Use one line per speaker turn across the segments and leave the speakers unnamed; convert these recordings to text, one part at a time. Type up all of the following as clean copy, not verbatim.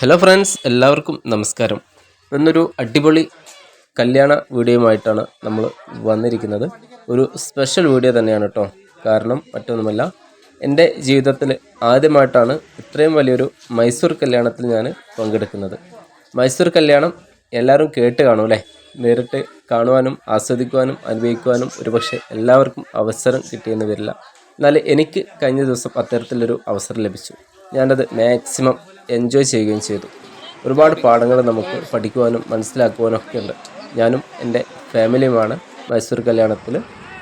Hello friends, എല്ലാവർക്കും നമസ്കാരം. ഇന്നൊരു അടിപൊളി കല്യാണ വീഡിയോയുമായിട്ടാണ് നമ്മൾ വന്നിരിക്കുന്നത്. ഒരു സ്പെഷ്യൽ വീഡിയോ തന്നെയാണ് കേട്ടോ. കാരണം മറ്റൊന്നുമല്ല, എൻ്റെ ജീവിതത്തിൽ ആദ്യമായിട്ടാണ് ഇത്രയും വലിയൊരു മൈസൂർ കല്യാണത്തിൽ ഞാൻ പങ്കെടുക്കുന്നത്. മൈസൂർ കല്യാണം എല്ലാവരും കേട്ട് കാണും അല്ലേ? നേരിട്ട് കാണുവാനും ആസ്വദിക്കുവാനും അനുഭവിക്കുവാനും ഒരുപക്ഷെ എല്ലാവർക്കും അവസരം കിട്ടിയെന്ന് വരില്ല. എന്നാൽ എനിക്ക് കഴിഞ്ഞ ദിവസം അത്തരത്തിലൊരു അവസരം ലഭിച്ചു. ഞാനത് മാക്സിമം എൻജോയ് ചെയ്യുകയും ചെയ്തു. ഒരുപാട് പാഠങ്ങൾ നമുക്ക് പഠിക്കുവാനും മനസ്സിലാക്കുവാനും ഒക്കെ ഉണ്ട്. ഞാനും എൻ്റെ ഫാമിലിയുമാണ് മൈസൂർ കല്യാണത്തിൽ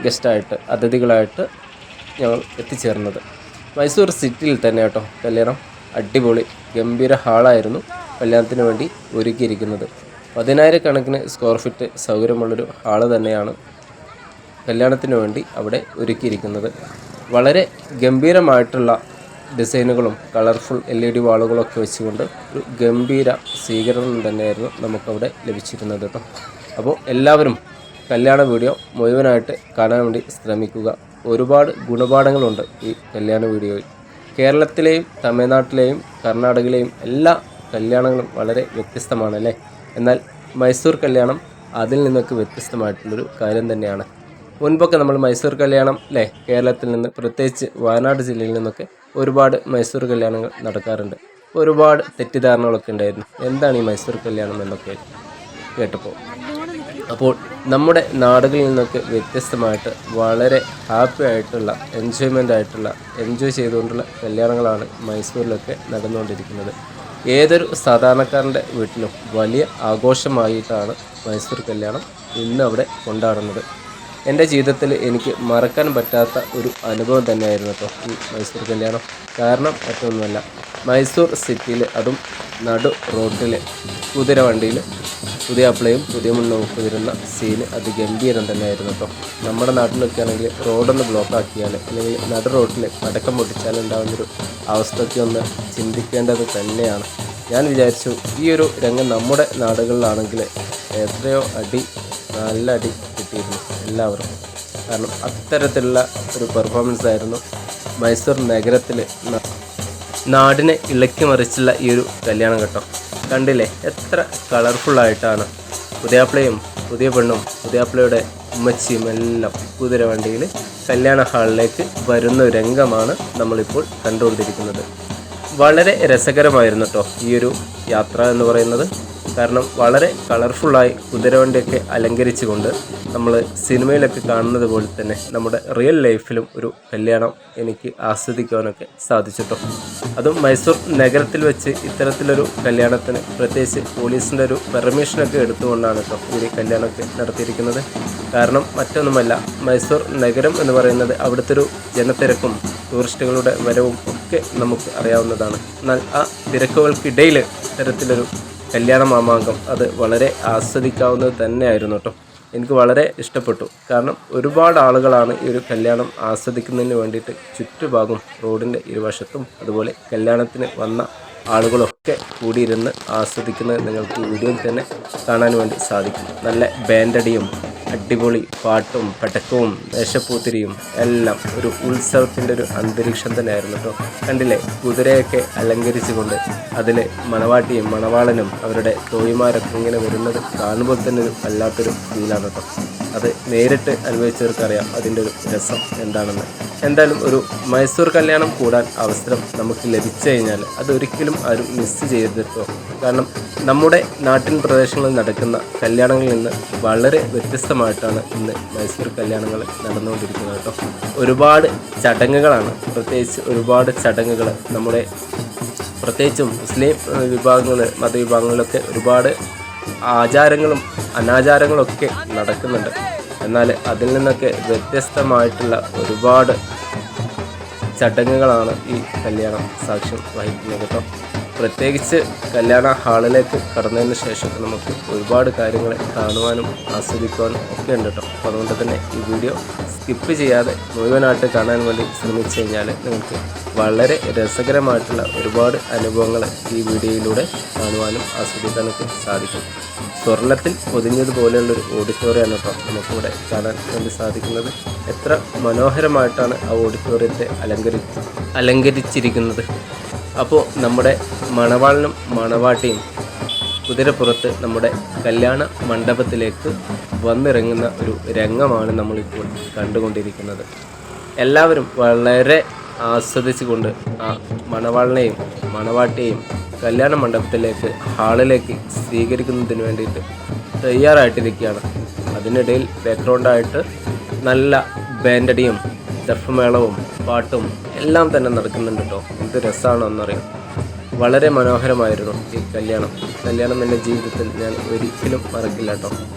ഗസ്റ്റായിട്ട് അതിഥികളായിട്ട് ഞങ്ങൾ എത്തിച്ചേർന്നത്. മൈസൂർ സിറ്റിയിൽ തന്നെ കേട്ടോ കല്യാണം. അടിപൊളി ഗംഭീര ഹാളായിരുന്നു കല്യാണത്തിന് വേണ്ടി ഒരുക്കിയിരിക്കുന്നത്. 10,000 സ്ക്വയർ ഫീറ്റ് സൗകര്യമുള്ളൊരു ഹാള് തന്നെയാണ് കല്യാണത്തിന് വേണ്ടി അവിടെ ഒരുക്കിയിരിക്കുന്നത്. വളരെ ഗംഭീരമായിട്ടുള്ള ഡിസൈനുകളും കളർഫുൾ LED വാളുകളൊക്കെ വെച്ചുകൊണ്ട് ഒരു ഗംഭീര സ്വീകരണം തന്നെയായിരുന്നു നമുക്കവിടെ ലഭിച്ചിരുന്നത് കേട്ടോ. അപ്പോൾ എല്ലാവരും കല്യാണ വീഡിയോ മുഴുവനായിട്ട് കാണാൻ വേണ്ടി ശ്രമിക്കുക. ഒരുപാട് ഗുണപാഠങ്ങളുണ്ട് ഈ കല്യാണ വീഡിയോയിൽ. കേരളത്തിലെയും തമിഴ്നാട്ടിലെയും കർണാടകയിലെയും എല്ലാ കല്യാണങ്ങളും വളരെ വ്യത്യസ്തമാണല്ലേ. എന്നാൽ മൈസൂർ കല്യാണം അതിൽ നിന്നൊക്കെ വ്യത്യസ്തമായിട്ടുള്ളൊരു കാര്യം തന്നെയാണ്. മുൻപൊക്കെ നമ്മൾ മൈസൂർ കല്യാണം അല്ലേ, കേരളത്തിൽ നിന്ന് പ്രത്യേകിച്ച് വയനാട് ജില്ലയിൽ നിന്നൊക്കെ ഒരുപാട് മൈസൂർ കല്യാണങ്ങൾ നടക്കാറുണ്ട്. ഒരുപാട് തെറ്റിദ്ധാരണകളൊക്കെ ഉണ്ടായിരുന്നു, എന്താണ് ഈ മൈസൂർ കല്യാണം എന്നൊക്കെ കേട്ടപ്പോൾ. അപ്പോൾ നമ്മുടെ നാടുകളിൽ നിന്നൊക്കെ വ്യത്യസ്തമായിട്ട് വളരെ ഹാപ്പി ആയിട്ടുള്ള എൻജോയ് ചെയ്തുകൊണ്ടുള്ള കല്യാണങ്ങളാണ് മൈസൂരിലൊക്കെ നടന്നുകൊണ്ടിരിക്കുന്നത്. ഏതൊരു സാധാരണക്കാരൻ്റെ വീട്ടിലും വലിയ ആഘോഷമായിട്ടാണ് മൈസൂർ കല്യാണം ഇന്ന് അവിടെ കൊണ്ടാടുന്നത്. എൻ്റെ ജീവിതത്തിൽ എനിക്ക് മറക്കാൻ പറ്റാത്ത ഒരു അനുഭവം തന്നെയായിരുന്നു കേട്ടോ ഈ മൈസൂർ കല്യാണം. കാരണം മറ്റൊന്നുമല്ല, മൈസൂർ സിറ്റിയിൽ, അതും നടു റോഡിൽ കുതിരവണ്ടിയിൽ പുതിയാപ്പിളയും പുതിയ മുണ്ണവും കുതിരുന്ന സീന് അതിഗംഭീരം തന്നെയായിരുന്നു കേട്ടോ. നമ്മുടെ നാട്ടിലൊക്കെ ആണെങ്കിൽ റോഡൊന്ന് ബ്ലോക്ക് ആക്കിയാൽ അല്ലെങ്കിൽ നടു റോഡിൽ പടക്കം പൊട്ടിച്ചാൽ ഉണ്ടാകുന്നൊരു അവസ്ഥയ്ക്ക് ഒന്ന് ചിന്തിക്കേണ്ടത് തന്നെയാണ്. ഞാൻ വിചാരിച്ചു ഈ ഒരു രംഗം നമ്മുടെ നാടുകളിലാണെങ്കിൽ എത്രയോ നല്ല അടി കിട്ടിയിരുന്നു എല്ലാവർക്കും. കാരണം അത്തരത്തിലുള്ള ഒരു പെർഫോമൻസ് ആയിരുന്നു മൈസൂർ നഗരത്തിൽ നാടിനെ ഇളക്കി മറിച്ചുള്ള ഈ ഒരു കല്യാണം കേട്ടോ. കണ്ടില്ലേ എത്ര കളർഫുള്ളായിട്ടാണ് പുതിയാപ്പിളയും പുതിയ പെണ്ണും പുതിയാപ്പിളയുടെ ഉമ്മച്ചിയും എല്ലാം കുതിരവണ്ടിയിൽ കല്യാണ ഹാളിലേക്ക് വരുന്ന രംഗമാണ് നമ്മളിപ്പോൾ കണ്ടുകൊണ്ടിരിക്കുന്നത്. വളരെ രസകരമായിരുന്നു കേട്ടോ ഈ ഒരു യാത്ര എന്ന് പറയുന്നത്. കാരണം വളരെ കളർഫുള്ളായി കുതിരവണ്ടിയൊക്കെ അലങ്കരിച്ചുകൊണ്ട് നമ്മൾ സിനിമയിലൊക്കെ കാണുന്നത് പോലെ തന്നെ നമ്മുടെ റിയൽ ലൈഫിലും ഒരു കല്യാണം എനിക്ക് ആസ്വദിക്കാനൊക്കെ സാധിച്ചിട്ടോ. അതും മൈസൂർ നഗരത്തിൽ വെച്ച് ഇത്തരത്തിലൊരു കല്യാണത്തിന് പ്രത്യേകിച്ച് പോലീസിൻ്റെ ഒരു പെർമിഷനൊക്കെ എടുത്തുകൊണ്ടാണ് കേട്ടോ ഈ കല്യാണമൊക്കെ നടത്തിയിരിക്കുന്നത്. കാരണം മറ്റൊന്നുമല്ല, മൈസൂർ നഗരം എന്ന് പറയുന്നത് അവിടുത്തെ ഒരു ജനത്തിരക്കും ടൂറിസ്റ്റുകളുടെ വരവും ഒക്കെ നമുക്ക് അറിയാവുന്നതാണ്. എന്നാൽ ആ തിരക്കുകൾക്കിടയിൽ ഇത്തരത്തിലൊരു കല്യാണ മാമാങ്കം അത് വളരെ ആസ്വദിക്കാവുന്നത് തന്നെയായിരുന്നു കേട്ടോ. എനിക്ക് വളരെ ഇഷ്ടപ്പെട്ടു. കാരണം ഒരുപാട് ആളുകളാണ് ഈ ഒരു കല്യാണം ആസ്വദിക്കുന്നതിന് വേണ്ടിയിട്ട് ചുറ്റുഭാഗം റോഡിൻ്റെ ഇരുവശത്തും അതുപോലെ കല്യാണത്തിന് വന്ന ആളുകളൊക്കെ കൂടിയിരുന്ന് ആസ്വദിക്കുന്നത് നിങ്ങൾക്ക് വീഡിയോയിൽ തന്നെ കാണാൻ വേണ്ടി സാധിക്കും. നല്ല ബാൻഡടിയും അടിപൊളി പാട്ടും പടക്കവും മേശപ്പൂത്തിരിയും എല്ലാം ഒരു ഉത്സവത്തിൻ്റെ ഒരു അന്തരീക്ഷം തന്നെയായിരുന്നു കേട്ടോ. കണ്ടില്ലേ കുതിരയൊക്കെ അലങ്കരിച്ചുകൊണ്ട് അതിൽ മണവാട്ടിയും മണവാളനും അവരുടെ തോഴിമാരൊക്കെ ഇങ്ങനെ വരുന്നത് കാണുമ്പോൾ തന്നെ ഒരു വല്ലാത്തൊരു ഫീലാണ് കേട്ടോ. അത് നേരിട്ട് അനുഭവിച്ചവർക്കറിയാം അതിൻ്റെ ഒരു രസം എന്താണെന്ന്. എന്തായാലും ഒരു മൈസൂർ കല്യാണം കൂടാൻ അവസരം നമുക്ക് ലഭിച്ചു കഴിഞ്ഞാൽ അതൊരിക്കലും ആരും മിസ് ചെയ്തിട്ടോ. കാരണം നമ്മുടെ നാട്ടിൻ പ്രദേശങ്ങളിൽ നടക്കുന്ന കല്യാണങ്ങളിൽ നിന്ന് വളരെ വ്യത്യസ്തമായിട്ടാണ് ഇന്ന് മൈസൂർ കല്യാണങ്ങൾ നടന്നുകൊണ്ടിരിക്കുന്നത് കേട്ടോ. ഒരുപാട് ചടങ്ങുകളാണ്, പ്രത്യേകിച്ച് ഒരുപാട് ചടങ്ങുകൾ നമ്മുടെ പ്രത്യേകിച്ചും മുസ്ലിം മതവിഭാഗങ്ങളിലൊക്കെ ഒരുപാട് ആചാരങ്ങളും അനാചാരങ്ങളൊക്കെ നടക്കുന്നുണ്ട്. എന്നാൽ അതിൽ നിന്നൊക്കെ വ്യത്യസ്തമായിട്ടുള്ള ഒരുപാട് ചടങ്ങുകളാണ് ഈ കല്യാണം സാക്ഷ്യം വഹിക്കുന്നത് കേട്ടോ. പ്രത്യേകിച്ച് കല്യാണ ഹാളിലേക്ക് കടന്നതിന് ശേഷം നമുക്ക് ഒരുപാട് കാര്യങ്ങൾ കാണുവാനും ആസ്വദിക്കുവാനും ഒക്കെ ഉണ്ട് കേട്ടോ. അപ്പോൾ അതുകൊണ്ട് തന്നെ ഈ വീഡിയോ സ്കിപ്പ് ചെയ്യാതെ മുഴുവനായിട്ട് കാണാൻ വേണ്ടി ശ്രമിച്ചു കഴിഞ്ഞാൽ നിങ്ങൾക്ക് വളരെ രസകരമായിട്ടുള്ള ഒരുപാട് അനുഭവങ്ങൾ ഈ വീഡിയോയിലൂടെ കാണുവാനും ആസ്വദിക്കാനൊക്കെ സാധിക്കും. സ്വർണ്ണത്തിൽ പൊതിഞ്ഞതുപോലെയുള്ളൊരു ഓഡിറ്റോറിയമാണ് കേട്ടോ നമുക്കിവിടെ കാണാൻ വേണ്ടി സാധിക്കുന്നത്. എത്ര മനോഹരമായിട്ടാണ് ആ ഓഡിറ്റോറിയത്തെ അലങ്കരിച്ചിരിക്കുന്നത്. അപ്പോൾ നമ്മുടെ മണവാളനും മണവാട്ടിയും കുതിരപ്പുറത്ത് നമ്മുടെ കല്യാണ മണ്ഡപത്തിലേക്ക് വന്നിറങ്ങുന്ന ഒരു രംഗമാണ് നമ്മളിപ്പോൾ കണ്ടുകൊണ്ടിരിക്കുന്നത്. എല്ലാവരും വളരെ ആസ്വദിച്ചുകൊണ്ട് ആ മണവാളിനെയും മണവാട്ടിയെയും കല്യാണ മണ്ഡപത്തിലേക്ക് ഹാളിലേക്ക് സ്വീകരിക്കുന്നതിന് വേണ്ടിയിട്ട് തയ്യാറായിട്ടിരിക്കുകയാണ്. അതിനിടയിൽ ബാക്ക്ഗ്രൗണ്ടായിട്ട് നല്ല ബാൻഡടിയും ദഫ്മേളവും പാട്ടും എല്ലാം തന്നെ നടക്കുന്നുണ്ട് കേട്ടോ. എന്ത് രസമാണെന്നറിയാം. വളരെ മനോഹരമായിരുന്നു ഈ കല്യാണം എൻ്റെ ജീവിതത്തിൽ ഞാൻ ഒരിക്കലും മറക്കില്ല കേട്ടോ.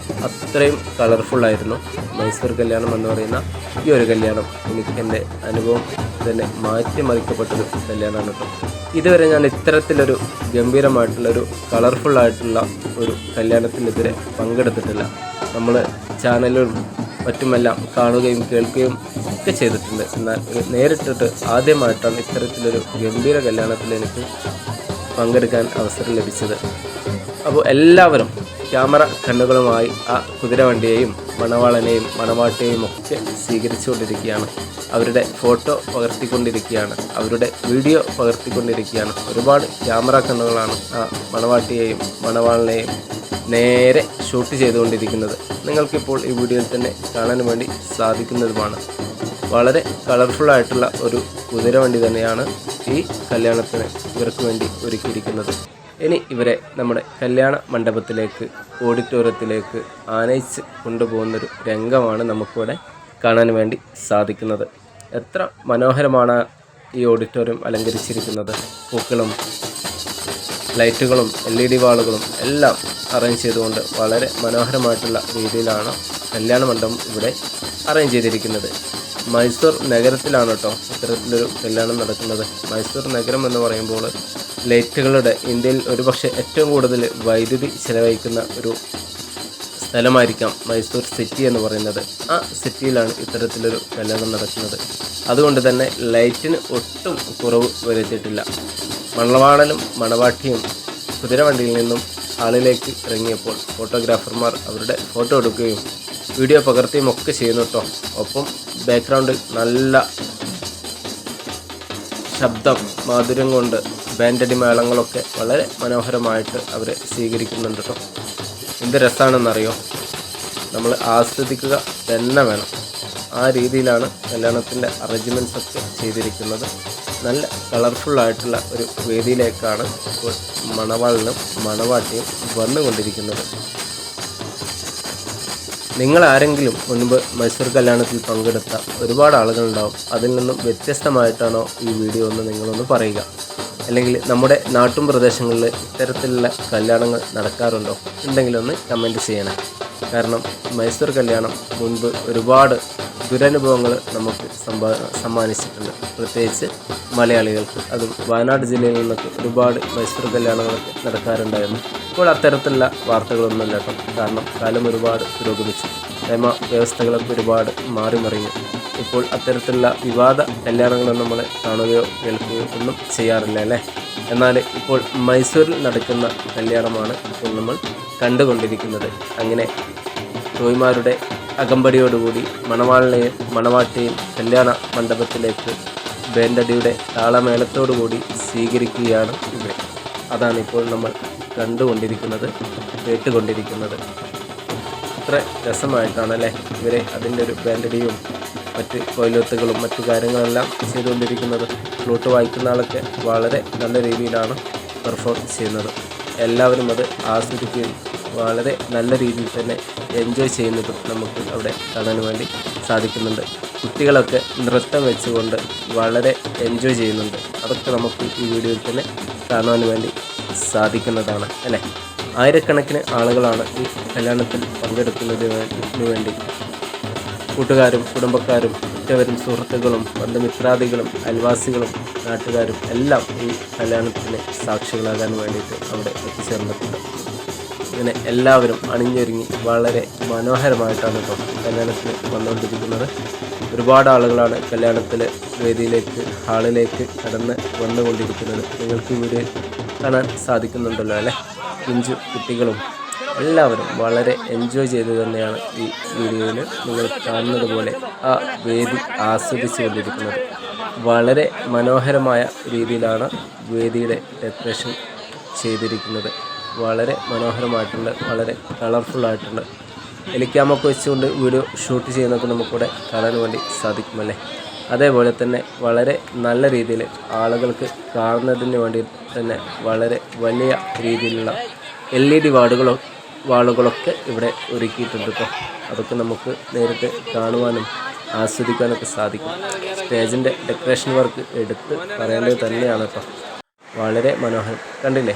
അത്രയും കളർഫുള്ളായിരുന്നു മൈസൂർ കല്യാണം എന്ന് പറയുന്ന ഈ ഒരു കല്യാണം. എനിക്ക് എൻ്റെ അനുഭവം തന്നെ മാറ്റിമറിക്കപ്പെട്ടൊരു കല്യാണമാണ് കേട്ടോ. ഇതുവരെ ഞാൻ ഇത്തരത്തിലൊരു ഗംഭീരമായിട്ടുള്ളൊരു കളർഫുള്ളായിട്ടുള്ള ഒരു കല്യാണത്തിനെതിരെ പങ്കെടുത്തിട്ടില്ല. നമ്മൾ ചാനലും മറ്റുമെല്ലാം കാണുകയും കേൾക്കുകയും ഒക്കെ ചെയ്തിട്ടുണ്ട്. എന്നാൽ നേരിട്ടിട്ട് ആദ്യമായിട്ടാണ് ഇത്തരത്തിലൊരു ഗംഭീര കല്യാണത്തിൽ എനിക്ക് പങ്കെടുക്കാൻ അവസരം ലഭിച്ചത്. അപ്പോൾ എല്ലാവരും ക്യാമറ കണ്ണുകളുമായി ആ കുതിരവണ്ടിയെയും മണവാളനെയും മണവാട്ടിയെയും ഒക്കെ സ്വീകരിച്ചുകൊണ്ടിരിക്കുകയാണ്. അവരുടെ ഫോട്ടോ പകർത്തിക്കൊണ്ടിരിക്കുകയാണ്, അവരുടെ വീഡിയോ പകർത്തിക്കൊണ്ടിരിക്കുകയാണ്. ഒരുപാട് ക്യാമറ കണ്ണുകളാണ് ആ മണവാട്ടിയെയും മണവാളനെയും നേരെ ഷൂട്ട് ചെയ്തുകൊണ്ടിരിക്കുന്നത്. നിങ്ങൾക്കിപ്പോൾ ഈ വീഡിയോയിൽ തന്നെ കാണാൻ വേണ്ടി സാധിക്കുന്നതുമാണ്. വളരെ കളർഫുള്ളായിട്ടുള്ള ഒരു കുതിരവണ്ടി തന്നെയാണ് ഈ കല്യാണത്തിന് ഇവർക്ക് വേണ്ടി ഒരുക്കിയിരിക്കുന്നത്. ഇനി ഇവരെ നമ്മുടെ കല്യാണ മണ്ഡപത്തിലേക്ക് ഓഡിറ്റോറിയത്തിലേക്ക് ആനയിച്ച് കൊണ്ടുപോകുന്നൊരു രംഗമാണ് നമുക്കിവിടെ കാണാൻ വേണ്ടി സാധിക്കുന്നത്. എത്ര മനോഹരമാണ് ഈ ഓഡിറ്റോറിയം അലങ്കരിച്ചിരിക്കുന്നത്. പൂക്കളും ലൈറ്റുകളും LED വാളുകളും എല്ലാം അറേഞ്ച് ചെയ്തുകൊണ്ട് വളരെ മനോഹരമായിട്ടുള്ള രീതിയിലാണ് കല്യാണ മണ്ഡപം ഇവിടെ അറേഞ്ച് ചെയ്തിരിക്കുന്നത്. മൈസൂർ നഗരത്തിലാണ് കേട്ടോ ഇത്തരത്തിലൊരു കല്യാണം നടക്കുന്നത്. മൈസൂർ നഗരം എന്ന് പറയുമ്പോൾ ലൈറ്റുകളുടെ ഇന്ത്യയിൽ ഒരുപക്ഷെ ഏറ്റവും കൂടുതൽ വൈദ്യുതി ചെലവഴിക്കുന്ന ഒരു സ്ഥലമായിരിക്കാം മൈസൂർ സിറ്റി എന്ന് പറയുന്നത്. ആ സിറ്റിയിലാണ് ഇത്തരത്തിലൊരു കല്യാണം നടക്കുന്നത്. അതുകൊണ്ട് തന്നെ ലൈറ്റിന് ഒട്ടും കുറവ് വരുത്തിയിട്ടില്ല. മണവാളനും മണവാട്ടിയും കുതിരവണ്ടിയിൽ നിന്നും ഹാളിലേക്ക് ഇറങ്ങിയപ്പോൾ ഫോട്ടോഗ്രാഫർമാർ അവരുടെ ഫോട്ടോ എടുക്കുകയും വീഡിയോ പകർത്തുകയും ഒക്കെ ചെയ്യുന്നു കേട്ടോ. ഒപ്പം ബാക്ക്ഗ്രൗണ്ടിൽ നല്ല ശബ്ദം മാധുര്യം കൊണ്ട് ബാൻഡടി മേളങ്ങളൊക്കെ വളരെ മനോഹരമായിട്ട് അവരെ സ്വീകരിക്കുന്നുണ്ട് കേട്ടോ. എന്ത് രസമാണെന്നറിയോ, നമ്മൾ ആസ്വദിക്കുക തന്നെ വേണം. ആ രീതിയിലാണ് കല്യാണത്തിൻ്റെ അറേഞ്ച്മെൻറ്റ്സ് ഒക്കെ ചെയ്തിരിക്കുന്നത്. നല്ല കളർഫുള്ളായിട്ടുള്ള ഒരു വേദിയിലേക്കാണ് ഇപ്പോൾ മണവാളനും മണവാട്ടിയും വന്നുകൊണ്ടിരിക്കുന്നത്. നിങ്ങൾ ആരെങ്കിലും മുൻപ് മൈസൂർ കല്യാണത്തിൽ പങ്കെടുത്ത ഒരുപാട് ആളുകളുണ്ടാവും. അതിൽ നിന്നും വ്യത്യസ്തമായിട്ടാണോ ഈ വീഡിയോ എന്ന് നിങ്ങളൊന്ന് പറയുക. അല്ലെങ്കിൽ നമ്മുടെ നാട്ടും പ്രദേശങ്ങളിൽ ഇത്തരത്തിലുള്ള കല്യാണങ്ങൾ നടക്കാറുണ്ടോ ഉണ്ടെങ്കിലൊന്ന് കമൻറ്റ് ചെയ്യണേ. കാരണം മൈസൂർ കല്യാണം മുൻപ് ഒരുപാട് ദുരനുഭവങ്ങൾ നമുക്ക് സമ്മാനിച്ചിട്ടുണ്ട്, പ്രത്യേകിച്ച് മലയാളികൾക്ക്. അതും വയനാട് ജില്ലയിൽ നിന്നൊക്കെ ഒരുപാട് മൈസൂർ കല്യാണങ്ങളൊക്കെ നടക്കാറുണ്ടായിരുന്നു. ഇപ്പോൾ അത്തരത്തിലുള്ള വാർത്തകളൊന്നുമില്ല കേട്ടോ. കാരണം കാലം ഒരുപാട് പുരോഗമിച്ചു, നിയമ വ്യവസ്ഥകളൊക്കെ ഒരുപാട് മാറിമറിഞ്ഞു. ഇപ്പോൾ അത്തരത്തിലുള്ള വിവാദ കല്യാണങ്ങളും നമ്മൾ കാണുകയോ കേൾക്കുകയോ ഒന്നും ചെയ്യാറില്ല അല്ലേ. എന്നാൽ ഇപ്പോൾ മൈസൂരിൽ നടക്കുന്ന കല്യാണമാണ് ഇപ്പോൾ നമ്മൾ കണ്ടുകൊണ്ടിരിക്കുന്നത്. അങ്ങനെ തോയ്മാരുടെ അകമ്പടിയോടുകൂടി മണവാളിനെയും മണവാട്ടിയും കല്യാണ മണ്ഡപത്തിലേക്ക് ബാൻഡടിയുടെ താളമേളത്തോടുകൂടി സ്വീകരിക്കുകയാണ് ഇവിടെ. അതാണ് ഇപ്പോൾ നമ്മൾ കണ്ടുകൊണ്ടിരിക്കുന്നത്, കേട്ടുകൊണ്ടിരിക്കുന്നത്. അത്ര രസമായിട്ടാണല്ലേ ഇവരെ അതിൻ്റെ ഒരു ബാൻഡടിയും മറ്റ് കൊയിലൊത്തുകളും മറ്റു കാര്യങ്ങളെല്ലാം ചെയ്തുകൊണ്ടിരിക്കുന്നത്. ഫ്ലൂട്ട് വായിക്കുന്ന ആളൊക്കെ വളരെ നല്ല രീതിയിലാണ് പെർഫോം ചെയ്യുന്നത്. എല്ലാവരും അത് ആസ്വദിക്കുകയും വളരെ നല്ല രീതിയിൽ തന്നെ എൻജോയ് ചെയ്യുന്നതും നമുക്ക് അവിടെ കാണാൻ വേണ്ടി സാധിക്കുന്നുണ്ട്. കുട്ടികളൊക്കെ നൃത്തം വെച്ചുകൊണ്ട് വളരെ എൻജോയ് ചെയ്യുന്നുണ്ട്. അതൊക്കെ നമുക്ക് ഈ വീഡിയോയിൽ തന്നെ കാണാൻ വേണ്ടി സാധിക്കുന്നതാണ് അല്ലേ. ആയിരക്കണക്കിന് ആളുകളാണ് ഈ കല്യാണത്തിൽ പങ്കെടുക്കുന്നതിന് വേണ്ടി കൂട്ടുകാരും കുടുംബക്കാരും ഉറ്റവരും സുഹൃത്തുക്കളും ബന്ധുമിത്രാദികളും അയൽവാസികളും നാട്ടുകാരും എല്ലാം ഈ കല്യാണത്തിന് സാക്ഷികളാകാൻ വേണ്ടിയിട്ട് അവിടെ എത്തിച്ചേർന്നിട്ടുണ്ട്. ഇങ്ങനെ എല്ലാവരും അണിഞ്ഞൊരുങ്ങി വളരെ മനോഹരമായിട്ടാണ് ഇപ്പോൾ കല്യാണത്തിന് വന്നുകൊണ്ടിരിക്കുന്നത്. ഒരുപാട് ആളുകളാണ് കല്യാണത്തിലെ വേദിയിലേക്ക് ഹാളിലേക്ക് കടന്ന് വന്നുകൊണ്ടിരിക്കുന്നത്. നിങ്ങൾക്ക് വീഡിയോ കാണാൻ സാധിക്കുന്നുണ്ടല്ലോ അല്ലേ. പിഞ്ചു കുട്ടികളും എല്ലാവരും വളരെ എൻജോയ് ചെയ്ത് തന്നെയാണ് ഈ വീഡിയോയിൽ നിങ്ങൾ കാണുന്നത് പോലെ ആ വേദി ആസ്വദിച്ചു കൊണ്ടിരിക്കുന്നത്. വളരെ മനോഹരമായ രീതിയിലാണ് വേദിയുടെ ഡെക്കറേഷൻ ചെയ്തിരിക്കുന്നത്. വളരെ മനോഹരമായിട്ടുണ്ട്, വളരെ കളർഫുള്ളായിട്ടുണ്ട്. എലിക്യാമൊക്കെ വെച്ചുകൊണ്ട് വീഡിയോ ഷൂട്ട് ചെയ്യുന്നതൊക്കെ നമുക്കിവിടെ കാണാൻ വേണ്ടി സാധിക്കുമല്ലേ. അതേപോലെ തന്നെ വളരെ നല്ല രീതിയിൽ ആളുകൾക്ക് കാണുന്നതിന് വേണ്ടി തന്നെ വളരെ വലിയ രീതിയിലുള്ള LED വാളുകളൊക്കെ ഇവിടെ ഒരുക്കിയിട്ടുണ്ട് കേട്ടോ. അതൊക്കെ നമുക്ക് നേരിട്ട് കാണുവാനും ആസ്വദിക്കാനൊക്കെ സാധിക്കും. സ്റ്റേജിൻ്റെ ഡെക്കറേഷൻ വർക്ക് എടുത്ത് പറയേണ്ടത് തന്നെയാണ് കേട്ടോ. വളരെ മനോഹരം കണ്ടില്ലേ.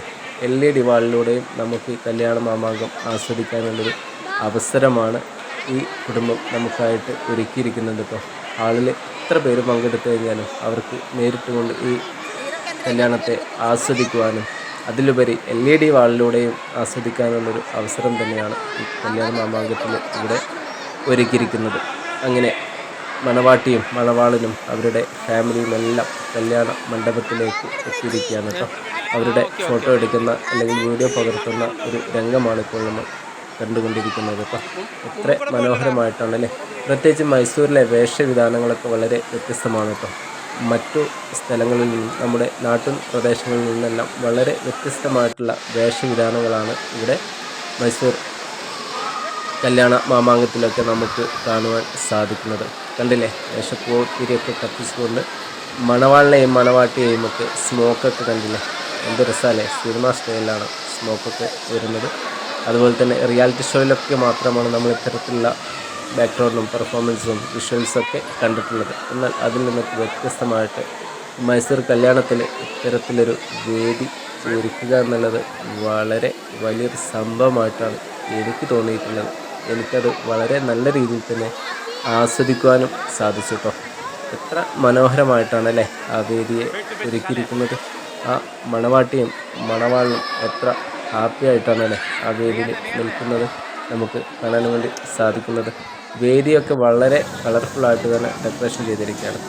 LED വാളിലൂടെയും നമുക്ക് ഈ കല്യാണ മാമാങ്കം ആസ്വദിക്കാനുള്ളൊരു അവസരമാണ് ഈ കുടുംബം നമുക്കായിട്ട് ഒരുക്കിയിരിക്കുന്നത് കേട്ടോ. ഹാളിൽ എത്ര പേര് പങ്കെടുത്തു കഴിഞ്ഞാലും അവർക്ക് നേരിട്ട് കൊണ്ട് ഈ കല്യാണത്തെ ആസ്വദിക്കുവാനും അതിലുപരി LED വാളിലൂടെയും ആസ്വദിക്കാനുള്ളൊരു അവസരം തന്നെയാണ് ഈ കല്യാണ മാമാങ്കത്തിൽ ഇവിടെ ഒരുക്കിയിരിക്കുന്നത്. അങ്ങനെ മണവാട്ടിയും മണവാളനും അവരുടെ ഫാമിലിയും എല്ലാം കല്യാണ മണ്ഡപത്തിലേക്ക് എത്തിയിരിക്കുകയാണ് കേട്ടോ. അവരുടെ ഫോട്ടോ എടുക്കുന്ന അല്ലെങ്കിൽ വീഡിയോ പകർത്തുന്ന ഒരു രംഗമാണ് ഇപ്പോൾ നമ്മൾ കണ്ടുകൊണ്ടിരിക്കുന്നത് കേട്ടോ. എത്ര മനോഹരമായിട്ടാണല്ലേ. പ്രത്യേകിച്ച് മൈസൂരിലെ വേഷവിധാനങ്ങളൊക്കെ വളരെ വ്യത്യസ്തമാണ് കേട്ടോ. മറ്റു സ്ഥലങ്ങളിൽ നിന്നും നമ്മുടെ നാട്ടിൻ പ്രദേശങ്ങളിൽ നിന്നെല്ലാം വളരെ വ്യത്യസ്തമായിട്ടുള്ള വേഷവിധാനങ്ങളാണ് ഇവിടെ മൈസൂർ കല്യാണ മാമാങ്കത്തിലൊക്കെ നമുക്ക് കാണുവാൻ സാധിക്കുന്നത്. കണ്ടില്ലേ, വേഷപ്പൂത്തിരിയൊക്കെ കത്തിച്ചുകൊണ്ട് മണവാളിനെയും മണവാട്ടിയെയും ഒക്കെ സ്മോക്കൊക്കെ കണ്ടില്ലേ. എന്ത് രസമല്ലേ, സിനിമ സ്റ്റൈലിലാണ് സ്മോക്കൊക്കെ വരുന്നത്. അതുപോലെ തന്നെ റിയാലിറ്റി ഷോയിലൊക്കെ മാത്രമാണ് നമ്മൾ ഇത്തരത്തിലുള്ള ബാക്ക്ഗ്രൗണ്ടും പെർഫോമൻസും വിഷ്വൽസൊക്കെ കണ്ടിട്ടുള്ളത്. എന്നാൽ അതിൽ നിന്നൊക്കെ വ്യത്യസ്തമായിട്ട് മൈസൂർ കല്യാണത്തിൽ ഇത്തരത്തിലൊരു വേദി ഒരുക്കുക എന്നുള്ളത് വളരെ വലിയൊരു സംഭവമായിട്ടാണ് എനിക്ക് തോന്നിയിട്ടുള്ളത്. എനിക്കത് വളരെ നല്ല രീതിയിൽ തന്നെ ആസ്വദിക്കുവാനും സാധിച്ചു കേട്ടോ. എത്ര മനോഹരമായിട്ടാണല്ലേ ആ വേദിയെ ഒരുക്കിയിരിക്കുന്നത്. ആ മണവാട്ടിയും മണവാളിനും എത്ര ഹാപ്പി ആയിട്ടാണല്ലേ ആ വേദിയിൽ നിൽക്കുന്നത് നമുക്ക് കാണാൻ വേണ്ടി സാധിക്കുന്നത്. വേദിയൊക്കെ വളരെ കളർഫുള്ളായിട്ട് തന്നെ ഡെക്കറേഷൻ ചെയ്തിരിക്കുകയാണ്.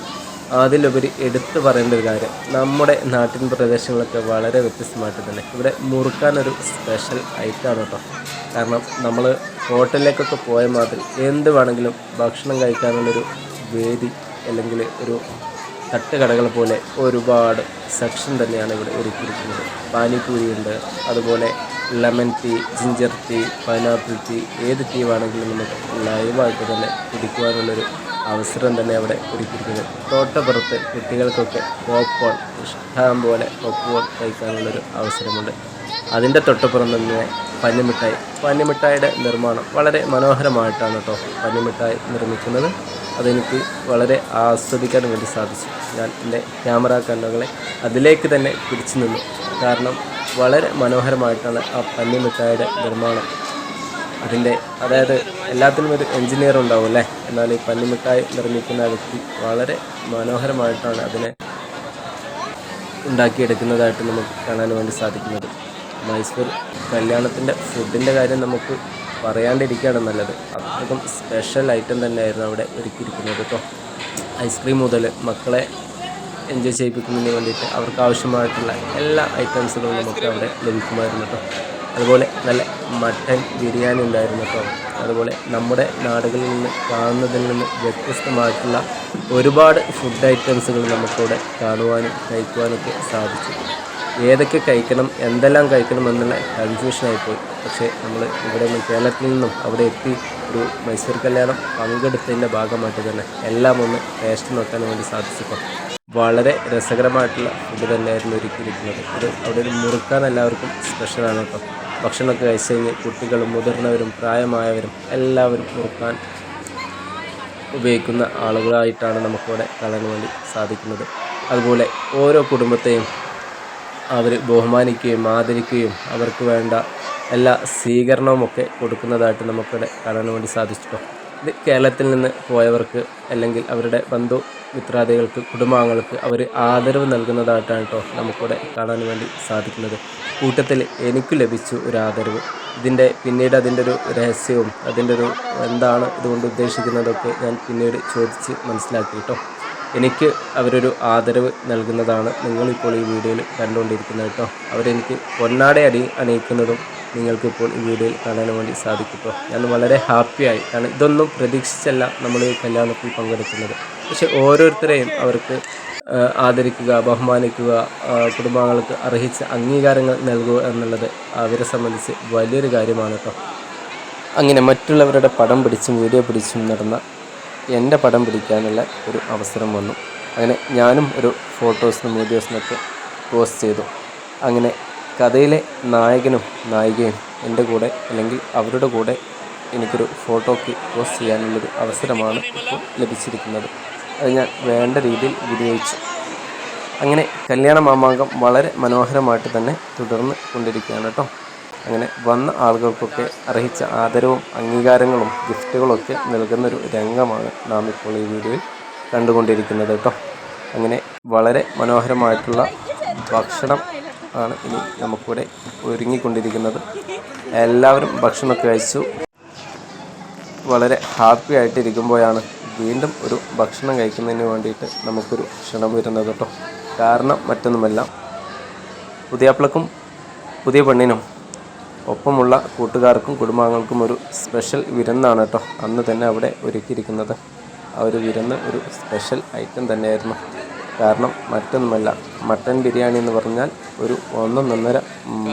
അതിലുപരി എടുത്തു പറയേണ്ട ഒരു കാര്യം, നമ്മുടെ നാട്ടിൻ പ്രദേശങ്ങളൊക്കെ വളരെ വ്യത്യസ്തമായിട്ട് തന്നെ ഇവിടെ മുറുക്കാനൊരു സ്പെഷ്യൽ ഐറ്റമാണ് കേട്ടോ. കാരണം നമ്മൾ ഹോട്ടലിലേക്കൊക്കെ പോയ മാതിരി എന്ത് വേണമെങ്കിലും ഭക്ഷണം കഴിക്കാനുള്ളൊരു വേദി അല്ലെങ്കിൽ ഒരു തട്ടുകടകൾ പോലെ ഒരുപാട് സെക്ഷൻ തന്നെയാണ് ഇവിടെ ഒരുക്കിയിരിക്കുന്നത്. പാനിപൂരി ഉണ്ട്, അതുപോലെ lemon tea, ginger tea, pineapple tea, ഏത് ടീ വേണമെങ്കിലും നമുക്ക് ലൈവായിട്ട് തന്നെ കുടിക്കുവാനുള്ളൊരു അവസരം തന്നെ അവിടെ ഒരുക്കിയിരിക്കുന്നത്. തോട്ടപ്പുറത്ത് കുട്ടികൾക്കൊക്കെ പോപ്കോൺ ഇഷ്ടം പോലെ പോപ്കോൺ കഴിക്കാനുള്ളൊരു അവസരമുണ്ട്. അതിൻ്റെ തൊട്ടപ്പുറം തന്നെ പഞ്ഞിമിഠായിയുടെ നിർമ്മാണം വളരെ മനോഹരമായിട്ടാണ് കേട്ടോ പഞ്ഞിമിഠായി നിർമ്മിക്കുന്നത്. അതെനിക്ക് വളരെ ആസ്വദിക്കാൻ വേണ്ടി സാധിച്ചു. ഞാൻ എൻ്റെ ക്യാമറ കണ്ണുകളെ അതിലേക്ക് തന്നെ പിടിച്ചു നിന്നു. കാരണം വളരെ മനോഹരമായിട്ടാണ് ആ പഞ്ഞിമിഠായിയുടെ നിർമ്മാണം. അതായത് എല്ലാത്തിനും ഒരു എൻജിനീയർ ഉണ്ടാവും അല്ലേ. എന്നാൽ ഈ പഞ്ഞിമിഠായി നിർമ്മിക്കുന്ന വ്യക്തി വളരെ മനോഹരമായിട്ടാണ് അതിനെ ഉണ്ടാക്കിയെടുക്കുന്നതായിട്ട് നമുക്ക് കാണാൻ വേണ്ടി സാധിക്കുന്നത്. മൈസൂർ കല്യാണത്തിൻ്റെ ഫുഡിൻ്റെ കാര്യം നമുക്ക് പറയാണ്ടിരിക്കുകയാണ് നല്ലത്. അത്രയ്ക്കും സ്പെഷ്യൽ ഐറ്റം തന്നെയായിരുന്നു അവിടെ ഒരുക്കിയിരിക്കുന്നത് കേട്ടോ. ഐസ്ക്രീം മുതൽ മക്കളെ എൻജോയ് ചെയ്യിപ്പിക്കുന്നതിന് വേണ്ടിയിട്ട് അവർക്ക് ആവശ്യമായിട്ടുള്ള എല്ലാ ഐറ്റംസുകളും നമുക്ക് അവിടെ ലഭിക്കുമായിരുന്നു കേട്ടോ. അതുപോലെ നല്ല മട്ടൻ ബിരിയാണി ഉണ്ടായിരുന്നു കേട്ടോ. അതുപോലെ നമ്മുടെ നാടുകളിൽ നിന്ന് കാണുന്നതിൽ നിന്ന് വ്യത്യസ്തമായിട്ടുള്ള ഒരുപാട് ഫുഡ് ഐറ്റംസുകൾ നമുക്കവിടെ കാണുവാനും കഴിക്കുവാനൊക്കെ സാധിച്ചു. ഏതൊക്കെ കഴിക്കണം, എന്തെല്ലാം കഴിക്കണം എന്നുള്ള കൺഫ്യൂഷനായിപ്പോയി. പക്ഷേ നമ്മൾ ഇവിടെ നിന്ന് കേരളത്തിൽ നിന്നും അവിടെ എത്തി ഒരു മൈസൂർ കല്യാണം പങ്കെടുത്തതിൻ്റെ ഭാഗമായിട്ട് തന്നെ എല്ലാം ഒന്ന് ടേസ്റ്റ് നോക്കാൻ വേണ്ടി സാധിച്ചപ്പോൾ വളരെ രസകരമായിട്ടുള്ള ഫുഡ് തന്നെയായിരുന്നു ഒരുക്കിയിരിക്കുന്നത്. ഇത് അവിടെ ഒരു മുറുക്കാൻ എല്ലാവർക്കും സ്പെഷ്യലാണ് കേട്ടോ. ഭക്ഷണമൊക്കെ കഴിച്ച് കഴിഞ്ഞ് കുട്ടികളും മുതിർന്നവരും പ്രായമായവരും എല്ലാവരും മുറുക്കാൻ ഉപയോഗിക്കുന്ന ആളുകളായിട്ടാണ് നമുക്കിവിടെ കാണാൻ വേണ്ടി സാധിക്കുന്നത്. അതുപോലെ ഓരോ കുടുംബത്തെയും അവർ ബഹുമാനിക്കുകയും ആദരിക്കുകയും അവർക്ക് വേണ്ട എല്ലാ സ്വീകരണവുമൊക്കെ കൊടുക്കുന്നതായിട്ട് നമുക്കിവിടെ കാണാൻ വേണ്ടി സാധിച്ചിട്ടോ. ഇത് കേരളത്തിൽ നിന്ന് പോയവർക്ക് അല്ലെങ്കിൽ അവരുടെ ബന്ധു മിത്രാദികൾക്ക് കുടുംബാംഗങ്ങൾക്ക് അവർ ആദരവ് നൽകുന്നതായിട്ടാണ് കേട്ടോ നമുക്കിവിടെ കാണാൻ വേണ്ടി സാധിക്കുന്നത്. കൂട്ടത്തിൽ എനിക്ക് ലഭിച്ചു ഒരു ആദരവ്. പിന്നീട് അതിൻ്റെ ഒരു രഹസ്യവും അതിൻ്റെ ഒരു എന്താണ് ഇതുകൊണ്ട് ഉദ്ദേശിക്കുന്നതൊക്കെ ഞാൻ പിന്നീട് ചോദിച്ച് മനസ്സിലാക്കി കേട്ടോ. എനിക്ക് അവരൊരു ആദരവ് നൽകുന്നതാണ് നിങ്ങളിപ്പോൾ ഈ വീഡിയോയിൽ കണ്ടുകൊണ്ടിരിക്കുന്നത് കേട്ടോ. അവരെനിക്ക് പൊന്നാട അണിയിക്കുന്നതും നിങ്ങൾക്കിപ്പോൾ ഈ വീഡിയോയിൽ കാണാൻ വേണ്ടി സാധിക്കും കേട്ടോ. ഞാൻ വളരെ ഹാപ്പിയായി. കാരണം ഇതൊന്നും പ്രതീക്ഷിച്ചല്ല നമ്മൾ ഈ കല്യാണത്തിൽ പങ്കെടുക്കുന്നത്. പക്ഷേ ഓരോരുത്തരെയും അവർക്ക് ആദരിക്കുക, ബഹുമാനിക്കുക, കുടുംബാംഗങ്ങൾക്ക് അർഹിച്ച അംഗീകാരങ്ങൾ നൽകുക എന്നുള്ളത് അവരെ സംബന്ധിച്ച് വലിയൊരു കാര്യമാണ് കേട്ടോ. അങ്ങനെ മറ്റുള്ളവരുടെ പടം പിടിച്ചും വീഡിയോ പിടിച്ചും നടന്ന എൻ്റെ പടം പിടിക്കാനുള്ള ഒരു അവസരം വന്നു. അങ്ങനെ ഞാനും ഒരു ഫോട്ടോസിനും വീഡിയോസിനൊക്കെ പോസ്റ്റ് ചെയ്തു. അങ്ങനെ കഥയിലെ നായകനും നായികയും എൻ്റെ കൂടെ അല്ലെങ്കിൽ അവരുടെ കൂടെ എനിക്കൊരു ഫോട്ടോയ്ക്ക് പോസ്റ്റ് ചെയ്യാനുള്ളൊരു അവസരമാണ് ഇപ്പോൾ ലഭിച്ചിരിക്കുന്നത്. അത് ഞാൻ വേണ്ട രീതിയിൽ വിനിയോഗിച്ചു. അങ്ങനെ കല്യാണ മാമാങ്കം വളരെ മനോഹരമായിട്ട് തന്നെ തുടർന്ന് കൊണ്ടിരിക്കുകയാണ് കേട്ടോ. അങ്ങനെ വന്ന ആളുകൾക്കൊക്കെ അർഹിച്ച ആദരവും അംഗീകാരങ്ങളും ഗിഫ്റ്റുകളൊക്കെ നൽകുന്നൊരു രംഗമാണ് നാം ഇപ്പോൾ ഈ വീഡിയോയിൽ കണ്ടുകൊണ്ടിരിക്കുന്നത് കേട്ടോ. അങ്ങനെ വളരെ മനോഹരമായിട്ടുള്ള ഭക്ഷണം ആണ് ഇനി നമുക്കിവിടെ ഒരുങ്ങിക്കൊണ്ടിരിക്കുന്നത്. എല്ലാവരും ഭക്ഷണമൊക്കെ കഴിച്ചു വളരെ ഹാപ്പി ആയിട്ടിരിക്കുമ്പോഴാണ് വീണ്ടും ഒരു ഭക്ഷണം കഴിക്കുന്നതിന് വേണ്ടിയിട്ട് നമുക്കൊരു ക്ഷണം വരുന്നത് കേട്ടോ. കാരണം മറ്റൊന്നുമല്ല, പുതിയാപ്ലക്കും പുതിയ പെണ്ണിനും ഒപ്പമുള്ള കൂട്ടുകാർക്കും കുടുംബാംഗങ്ങൾക്കും ഒരു സ്പെഷ്യൽ വിരുന്നാണ് കേട്ടോ അന്ന് തന്നെ അവിടെ ഒരുക്കിയിരിക്കുന്നത്. ആ ഒരു വിരുന്ന് ഒരു സ്പെഷ്യൽ ഐറ്റം തന്നെയായിരുന്നു. കാരണം മറ്റൊന്നുമല്ല, മട്ടൻ ബിരിയാണി എന്ന് പറഞ്ഞാൽ ഒരു ഒന്നൊന്നര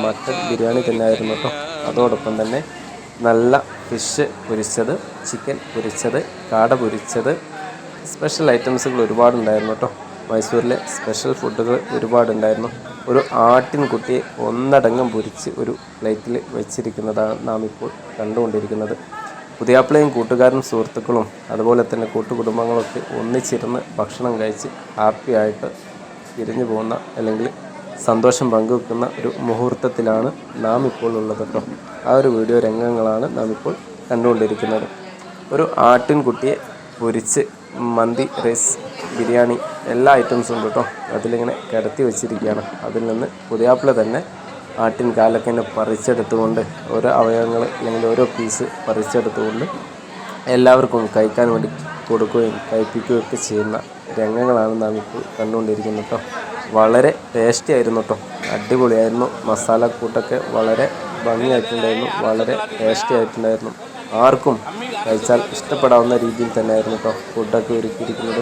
മട്ടൻ ബിരിയാണി തന്നെയായിരുന്നു കേട്ടോ. അതോടൊപ്പം തന്നെ നല്ല ഫിഷ് പൊരിച്ചത്, ചിക്കൻ പൊരിച്ചത്, കാട പൊരിച്ചത്, സ്പെഷ്യൽ ഐറ്റംസുകൾ ഒരുപാടുണ്ടായിരുന്നു കേട്ടോ. മൈസൂരിലെ സ്പെഷ്യൽ ഫുഡുകൾ ഒരുപാടുണ്ടായിരുന്നു. ഒരു ആട്ടിൻകുട്ടിയെ ഒന്നടങ്കം പൊരിച്ച് ഒരു പ്ലേറ്റിൽ വെച്ചിരിക്കുന്നതാണ് നാം ഇപ്പോൾ കണ്ടുകൊണ്ടിരിക്കുന്നത്. പുതിയാപ്പിളയും കൂട്ടുകാരും സുഹൃത്തുക്കളും അതുപോലെ തന്നെ കൂട്ടുകുടുംബങ്ങളൊക്കെ ഒന്നിച്ചിരുന്ന് ഭക്ഷണം കഴിച്ച് ഹാപ്പി ആയിട്ട് പിരിഞ്ഞു പോകുന്ന അല്ലെങ്കിൽ സന്തോഷം പങ്കുവെക്കുന്ന ഒരു മുഹൂർത്തത്തിലാണ് നാം ഇപ്പോൾ ഉള്ളത് കേട്ടോ. ആ ഒരു വീഡിയോ രംഗങ്ങളാണ് നാം ഇപ്പോൾ കണ്ടുകൊണ്ടിരിക്കുന്നത്. ഒരു ആട്ടിൻകുട്ടിയെ പൊരിച്ച് മന്തി, റൈസ്, ബിരിയാണി എല്ലാ ഐറ്റംസും ഉണ്ട് കേട്ടോ. അതിലിങ്ങനെ കിടത്തി വെച്ചിരിക്കുകയാണ്. അതിൽ നിന്ന് പുതിയാപ്പിള തന്നെ ആട്ടിൻ കാലൊക്കെ പറിച്ചെടുത്തുകൊണ്ട് ഓരോ അവയവങ്ങൾ അല്ലെങ്കിൽ ഓരോ പീസ് പറിച്ചെടുത്തുകൊണ്ട് എല്ലാവർക്കും കഴിക്കാൻ വേണ്ടി കൊടുക്കുകയും കഴിപ്പിക്കുകയൊക്കെ ചെയ്യുന്ന രംഗങ്ങളാണ് നാം ഇപ്പോൾ കണ്ടുകൊണ്ടിരിക്കുന്നത് കേട്ടോ. വളരെ ടേസ്റ്റി ആയിരുന്നു കേട്ടോ. അടിപൊളിയായിരുന്നു. മസാലക്കൂട്ടൊക്കെ വളരെ ഭംഗിയായിട്ടുണ്ടായിരുന്നു. വളരെ ടേസ്റ്റി ആയിട്ടുണ്ടായിരുന്നു. ആർക്കും കഴിച്ചാൽ ഇഷ്ടപ്പെടാവുന്ന രീതിയിൽ തന്നെയായിരുന്നു കേട്ടോ ഫുഡൊക്കെ ഒരുക്കിയിരിക്കുന്നത്.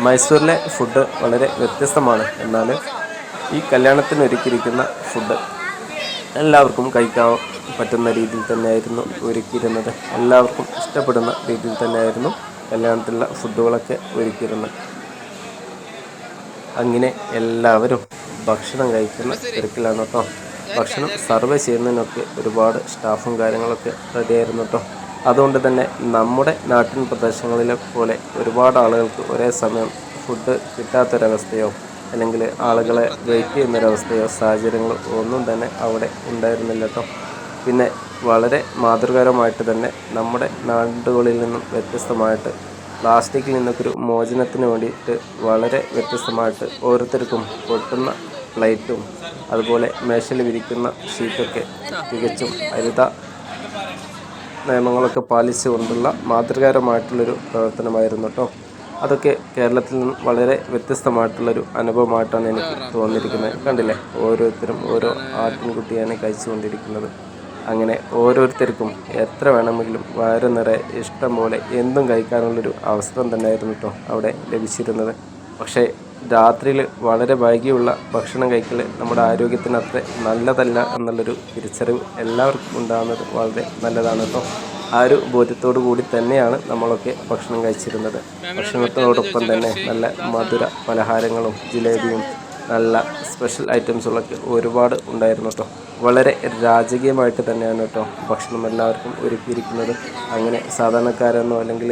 മൈസൂരിലെ ഫുഡ് വളരെ വ്യത്യസ്തമാണ്. എന്നാൽ ഈ കല്യാണത്തിന് ഒരുക്കിയിരിക്കുന്ന ഫുഡ് എല്ലാവർക്കും കഴിക്കാൻ പറ്റുന്ന രീതിയിൽ തന്നെയായിരുന്നു ഒരുക്കിയിരുന്നത്. എല്ലാവർക്കും ഇഷ്ടപ്പെടുന്ന രീതിയിൽ തന്നെയായിരുന്നു കല്യാണത്തിലുള്ള ഫുഡുകളൊക്കെ ഒരുക്കിയിരുന്നത്. അങ്ങനെ എല്ലാവരും ഭക്ഷണം കഴിക്കുന്ന തിരക്കിലാണ് കേട്ടോ. ഭക്ഷണം സർവ് ചെയ്യുന്നതിനൊക്കെ ഒരുപാട് സ്റ്റാഫും കാര്യങ്ങളൊക്കെ റെഡിയായിരുന്നു കേട്ടോ. അതുകൊണ്ട് തന്നെ നമ്മുടെ നാട്ടിൻ പ്രദേശങ്ങളിലെ പോലെ ഒരുപാട് ആളുകൾക്ക് ഒരേ സമയം ഫുഡ് കിട്ടാത്തൊരവസ്ഥയോ അല്ലെങ്കിൽ ആളുകളെ വെയിറ്റ് ചെയ്യുന്നൊരവസ്ഥയോ സാഹചര്യങ്ങളോ ഒന്നും തന്നെ അവിടെ ഉണ്ടായിരുന്നില്ല കേട്ടോ. പിന്നെ വളരെ മാതൃകാപരമായിട്ട് തന്നെ നമ്മുടെ നാടുകളിൽ നിന്നും വ്യത്യസ്തമായിട്ട് പ്ലാസ്റ്റിക്കിൽ നിന്നൊക്കെ ഒരു മോചനത്തിന് വേണ്ടിയിട്ട് വളരെ വ്യത്യസ്തമായിട്ട് ഓരോരുത്തർക്കും പൊട്ടുന്ന പ്ലേറ്റും അതുപോലെ മേശയിൽ വിരിക്കുന്ന ഷീറ്റൊക്കെ തികച്ചും ഹരിത നിയമങ്ങളൊക്കെ പാലിച്ചുകൊണ്ടുള്ള മാതൃകാപരമായിട്ടുള്ളൊരു പ്രവർത്തനമായിരുന്നു കേട്ടോ. അതൊക്കെ കേരളത്തിൽ നിന്നും വളരെ വ്യത്യസ്തമായിട്ടുള്ളൊരു അനുഭവമായിട്ടാണ് എനിക്ക് തോന്നിയിരിക്കുന്നത്. കണ്ടില്ലേ, ഓരോരുത്തരും ഓരോ ആട്ടിൻകുട്ടിയാണ് കഴിച്ചുകൊണ്ടിരിക്കുന്നത്. അങ്ങനെ ഓരോരുത്തർക്കും എത്ര വേണമെങ്കിലും വയറ് നിറയെ ഇഷ്ടം പോലെ എന്തും കഴിക്കാനുള്ളൊരു അവസരം തന്നെയായിരുന്നു കേട്ടോ അവിടെ ലഭിച്ചിരുന്നത്. പക്ഷേ രാത്രിയിൽ വളരെ വൈകിയുള്ള ഭക്ഷണം കഴിക്കൽ നമ്മുടെ ആരോഗ്യത്തിന് അത്ര നല്ലതല്ല എന്നുള്ളൊരു തിരിച്ചറിവ് എല്ലാവർക്കും ഉണ്ടാകുന്നത് വളരെ നല്ലതാണ് കേട്ടോ. ആ ഒരു ബോധ്യത്തോടു കൂടി തന്നെയാണ് നമ്മളൊക്കെ ഭക്ഷണം കഴിച്ചിരുന്നത്. ഭക്ഷണത്തോടൊപ്പം തന്നെ നല്ല മധുര പലഹാരങ്ങളും ജിലേബിയും നല്ല സ്പെഷ്യൽ ഐറ്റംസുകളൊക്കെ ഒരുപാട് ഉണ്ടായിരുന്നു കേട്ടോ. വളരെ രാജകീയമായിട്ട് തന്നെയാണ് കേട്ടോ ഭക്ഷണം എല്ലാവർക്കും ഒരുക്കിയിരിക്കുന്നത്. അങ്ങനെ സാധാരണക്കാരെന്നോ അല്ലെങ്കിൽ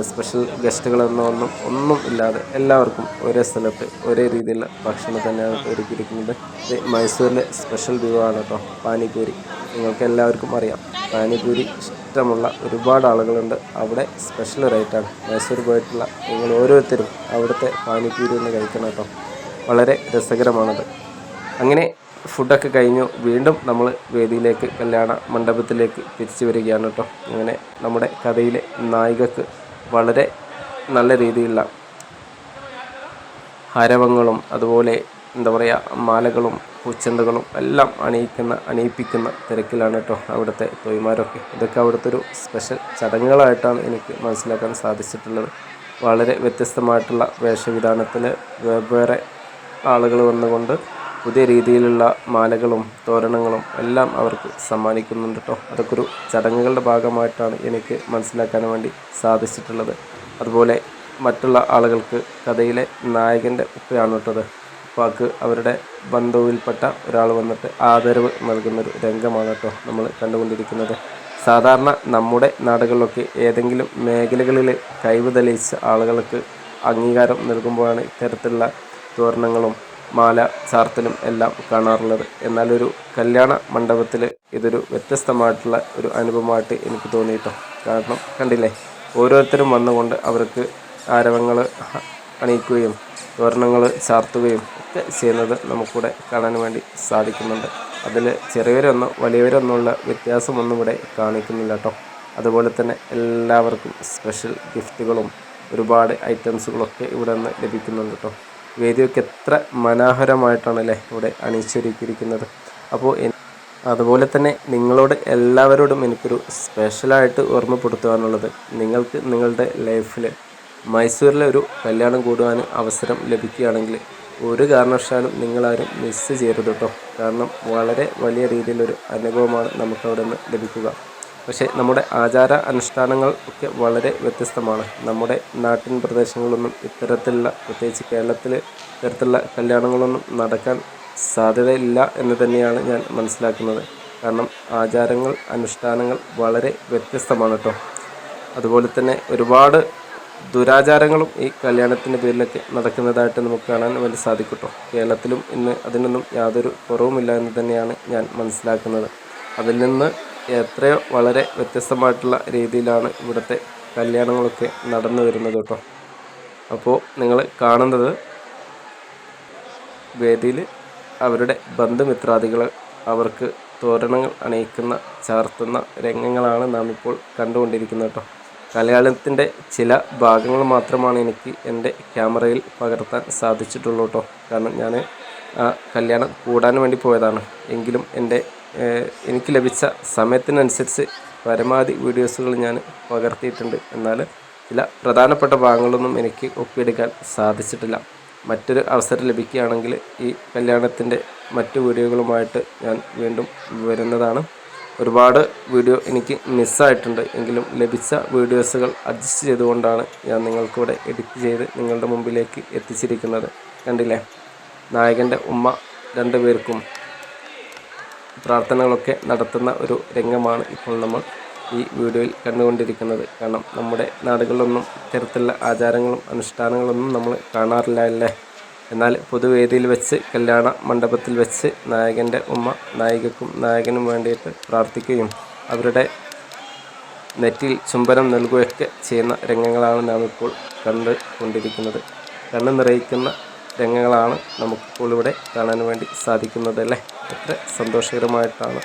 സ്പെഷ്യൽ ഗസ്റ്റുകളെന്നോ ഒന്നും ഇല്ലാതെ എല്ലാവർക്കും ഒരേ സ്ഥലത്ത് ഒരേ രീതിയിലുള്ള ഭക്ഷണം തന്നെയാണ് ഒരുക്കിയിരിക്കുന്നത്. ഇത് മൈസൂരിലെ സ്പെഷ്യൽ വിഭവമാണ് കേട്ടോ പാനിപൂരി. നിങ്ങൾക്ക് എല്ലാവർക്കും അറിയാം, പാനിപൂരി ഇഷ്ടമുള്ള ഒരുപാട് ആളുകളുണ്ട്. അവിടെ സ്പെഷ്യൽ റേറ്റാണ്. മൈസൂർ പോയിട്ടുള്ള നിങ്ങൾ ഓരോരുത്തരും അവിടുത്തെ പാനിപൂരി ഒന്ന് കഴിക്കണം കേട്ടോ. വളരെ രസകരമാണത്. അങ്ങനെ ഫുഡൊക്കെ കഴിഞ്ഞു വീണ്ടും നമ്മൾ വേദിയിലേക്ക് കല്യാണ മണ്ഡപത്തിലേക്ക് തിരിച്ചു വരികയാണ് കേട്ടോ. അങ്ങനെ നമ്മുടെ കഥയിലെ നായികക്ക് വളരെ നല്ല രീതിയിലുള്ള ഹരവങ്ങളും അതുപോലെ എന്താ പറയുക മാലകളും പൂച്ചെണ്ടുകളും എല്ലാം അണിയിപ്പിക്കുന്ന തിരക്കിലാണ് കേട്ടോ അവിടുത്തെ തൊയ്മാരൊക്കെ. ഇതൊക്കെ അവിടുത്തെ ഒരു സ്പെഷ്യൽ ചടങ്ങുകളായിട്ടാണ് എനിക്ക് മനസ്സിലാക്കാൻ സാധിച്ചിട്ടുള്ളത്. വളരെ വ്യത്യസ്തമായിട്ടുള്ള വേഷവിധാനത്തിൽ വെവ്വേറെ ആളുകൾ വന്നുകൊണ്ട് പുതിയ രീതിയിലുള്ള മാലകളും തോരണങ്ങളും എല്ലാം അവർക്ക് സമ്മാനിക്കുന്നുണ്ട് കേട്ടോ. അതൊക്കെ ഒരു ചടങ്ങുകളുടെ ഭാഗമായിട്ടാണ് എനിക്ക് മനസ്സിലാക്കാൻ വേണ്ടി സാധിച്ചിട്ടുള്ളത്. അതുപോലെ മറ്റുള്ള ആളുകൾക്ക് കഥയിലെ നായകൻ്റെ ഉപ്പയാണ് കേട്ടത്. ഉപ്പാക്ക് അവരുടെ ബന്ധുവിൽപ്പെട്ട ഒരാൾ വന്നിട്ട് ആദരവ് നൽകുന്നൊരു രംഗമാണ് കേട്ടോ നമ്മൾ കണ്ടുകൊണ്ടിരിക്കുന്നത്. സാധാരണ നമ്മുടെ നാടുകളിലൊക്കെ ഏതെങ്കിലും മേഖലകളിൽ കഴിവ് തെളിയിച്ച ആളുകൾക്ക് അംഗീകാരം നൽകുമ്പോഴാണ് ഇത്തരത്തിലുള്ള തോരണങ്ങളും മാല ചാർത്തലും എല്ലാം കാണാറുള്ളത്. എന്നാൽ ഒരു കല്യാണ മണ്ഡപത്തിൽ ഇതൊരു വ്യത്യസ്തമായിട്ടുള്ള ഒരു അനുഭവമായിട്ട് എനിക്ക് തോന്നിയിട്ടോ. കാരണം കണ്ടില്ലേ, ഓരോരുത്തരും വന്നുകൊണ്ട് അവർക്ക് ആരവങ്ങൾ അണിയിക്കുകയും തോരണങ്ങൾ ചാർത്തുകയും ഒക്കെ ചെയ്യുന്നത് നമുക്കിവിടെ കാണാൻ വേണ്ടി സാധിക്കുന്നുണ്ട്. അതിൽ ചെറിയവരൊന്നോ വലിയവരൊന്നുള്ള വ്യത്യാസമൊന്നും ഇവിടെ കാണിക്കുന്നില്ല കേട്ടോ. അതുപോലെ തന്നെ എല്ലാവർക്കും സ്പെഷ്യൽ ഗിഫ്റ്റുകളും ഒരുപാട് ഐറ്റംസുകളൊക്കെ ഇവിടെ നിന്ന് ലഭിക്കുന്നുണ്ട് കേട്ടോ. വേദിയൊക്കെ എത്ര മനോഹരമായിട്ടാണല്ലേ ഇവിടെ അണിയിച്ചൊരുക്കിയിരിക്കുന്നത്. അപ്പോൾ അതുപോലെ തന്നെ നിങ്ങളോട് എല്ലാവരോടും എനിക്കൊരു സ്പെഷ്യലായിട്ട് ഓർമ്മപ്പെടുത്തുവാനുള്ളത്, നിങ്ങൾക്ക് നിങ്ങളുടെ ലൈഫിൽ മൈസൂരിലെ ഒരു കല്യാണം കൂടുവാൻ അവസരം ലഭിക്കുകയാണെങ്കിൽ ഒരു കാരണവശാലും നിങ്ങളാരും മിസ് ചെയ്യരുത് കേട്ടോ. കാരണം വളരെ വലിയ രീതിയിലൊരു അനുഭവമാണ് നമുക്കവിടെ നിന്ന് ലഭിക്കുക. പക്ഷേ നമ്മുടെ ആചാര അനുഷ്ഠാനങ്ങൾ ഒക്കെ വളരെ വ്യത്യസ്തമാണ്. നമ്മുടെ നാട്ടിൻ പ്രദേശങ്ങളിലൊന്നും ഇത്തരത്തിലുള്ള, പ്രത്യേകിച്ച് കേരളത്തിൽ ഇത്തരത്തിലുള്ള കല്യാണങ്ങളൊന്നും നടക്കാൻ സാധ്യതയില്ല എന്ന് തന്നെയാണ് ഞാൻ മനസ്സിലാക്കുന്നത്. കാരണം ആചാരങ്ങൾ അനുഷ്ഠാനങ്ങൾ വളരെ വ്യത്യസ്തമാണ് കേട്ടോ. അതുപോലെ തന്നെ ഒരുപാട് ദുരാചാരങ്ങളും ഈ കല്യാണത്തിൻ്റെ പേരിലൊക്കെ നടക്കുന്നതായിട്ട് നമുക്ക് കാണാൻ വേണ്ടി സാധിക്കും കേട്ടോ. കേരളത്തിലും ഇന്ന് അതിനൊന്നും യാതൊരു കുറവുമില്ല എന്ന് തന്നെയാണ് ഞാൻ മനസ്സിലാക്കുന്നത്. അതിൽ നിന്ന് എത്രയോ വളരെ വ്യത്യസ്തമായിട്ടുള്ള രീതിയിലാണ് ഇവിടുത്തെ കല്യാണങ്ങളൊക്കെ നടന്നു വരുന്നത് കേട്ടോ. അപ്പോൾ നിങ്ങൾ കാണുന്നത് വേദിയിൽ അവരുടെ ബന്ധുമിത്രാദികൾ അവർക്ക് തോരണങ്ങൾ അണിയിക്കുന്ന ചാർത്തുന്ന രംഗങ്ങളാണ് നാം ഇപ്പോൾ കണ്ടുകൊണ്ടിരിക്കുന്നത് കേട്ടോ. കല്യാണത്തിൻ്റെ ചില ഭാഗങ്ങൾ മാത്രമാണ് എനിക്ക് എൻ്റെ ക്യാമറയിൽ പകർത്താൻ സാധിച്ചിട്ടുള്ളൂ കേട്ടോ. കാരണം ഞാൻ ആ കല്യാണം കൂടാൻ വേണ്ടി പോയതാണ്. എങ്കിലും എനിക്ക് ലഭിച്ച സമയത്തിനനുസരിച്ച് പരമാവധി വീഡിയോസുകൾ ഞാൻ പകർത്തിയിട്ടുണ്ട്. എന്നാൽ ചില പ്രധാനപ്പെട്ട ഭാഗങ്ങളൊന്നും എനിക്ക് ഒപ്പിയെടുക്കാൻ സാധിച്ചിട്ടില്ല. മറ്റൊരു അവസരം ലഭിക്കുകയാണെങ്കിൽ ഈ കല്യാണത്തിൻ്റെ മറ്റു വീഡിയോകളുമായിട്ട് ഞാൻ വീണ്ടും വരുന്നതാണ്. ഒരുപാട് വീഡിയോ എനിക്ക് മിസ്സായിട്ടുണ്ട്. എങ്കിലും ലഭിച്ച വീഡിയോസുകൾ അഡ്ജസ്റ്റ് ചെയ്തുകൊണ്ടാണ് ഞാൻ നിങ്ങൾക്കിവിടെ എഡിറ്റ് ചെയ്ത് നിങ്ങളുടെ മുമ്പിലേക്ക് എത്തിച്ചിരിക്കുന്നത്. കണ്ടില്ലേ, നായകൻ്റെ ഉമ്മ രണ്ടുപേർക്കും പ്രാർത്ഥനകളൊക്കെ നടത്തുന്ന ഒരു രംഗമാണ് ഇപ്പോൾ നമ്മൾ ഈ വീഡിയോയിൽ കണ്ടുകൊണ്ടിരിക്കുന്നത്. കാരണം നമ്മുടെ നാടുകളിലൊന്നും ഇത്തരത്തിലുള്ള ആചാരങ്ങളും അനുഷ്ഠാനങ്ങളൊന്നും നമ്മൾ കാണാറില്ല അല്ലേ. എന്നാൽ പൊതുവേദിയിൽ വെച്ച് കല്യാണ മണ്ഡപത്തിൽ വെച്ച് നായകൻ്റെ ഉമ്മ നായികക്കും നായകനും വേണ്ടിയിട്ട് പ്രാർത്ഥിക്കുകയും അവരുടെ നെറ്റിയിൽ ചുംബനം നൽകുകയൊക്കെ ചെയ്യുന്ന രംഗങ്ങളാണ് നാം ഇപ്പോൾ കണ്ടുകൊണ്ടിരിക്കുന്നത്. കണ്ണ് നിറയിക്കുന്ന രംഗങ്ങളാണ് നമുക്കിപ്പോൾ ഇവിടെ കാണാൻ വേണ്ടി സാധിക്കുന്നത് അല്ലേ. എത്ര സന്തോഷകരമായിട്ടാണ്